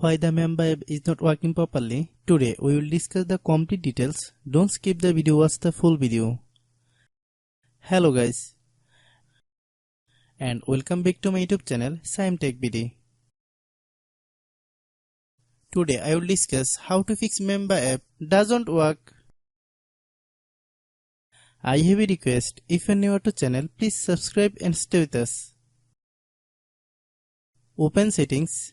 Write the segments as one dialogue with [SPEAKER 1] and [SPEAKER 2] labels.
[SPEAKER 1] Why the Mamba app is not working properly? Today we will discuss the complete details. Don't skip the video, watch the full video. Hello guys, and welcome back to my YouTube channel Shaem Tech BD. Today I will discuss how to fix Mamba app doesn't work. I have a request. If you are new to channel, please subscribe and stay with us. Open settings.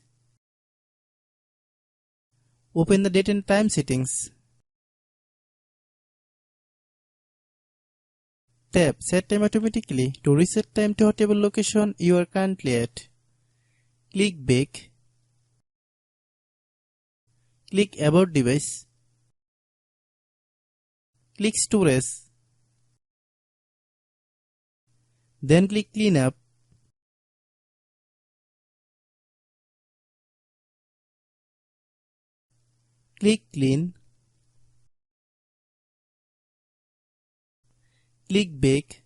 [SPEAKER 1] Open the date and time settings. Tap Set Time Automatically to reset time to whatever location you are currently at. Click Back. Click About Device. Click Storage. Then click Clean Up. Click Clean. Click Back.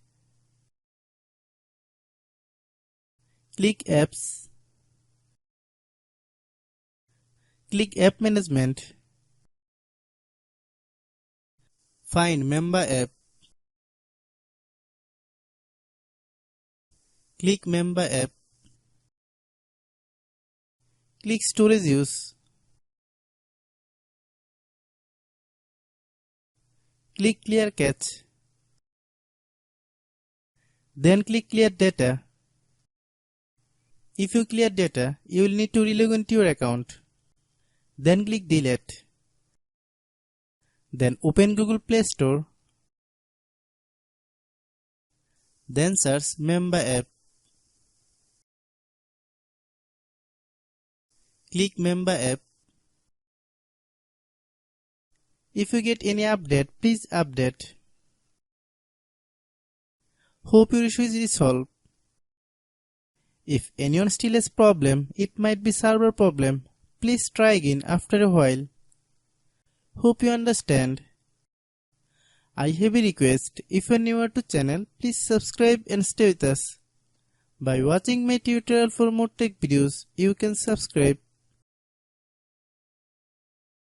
[SPEAKER 1] Click Apps. Click App Management. Find Mamba app. Click Mamba app. Click Storage Use. Click Clear Cache. Then click Clear Data. If you clear data, you will need to relog into your account. Then click Delete. Then open Google Play Store. Then search Mamba app. Click Mamba app. If you get any update, please update. Hope your issue is resolved. If anyone still has problem, it might be server problem. Please try again after a while. Hope you understand. I have a request. If you are newer to channel, please subscribe and stay with us. By watching my tutorial for more tech videos, you can subscribe.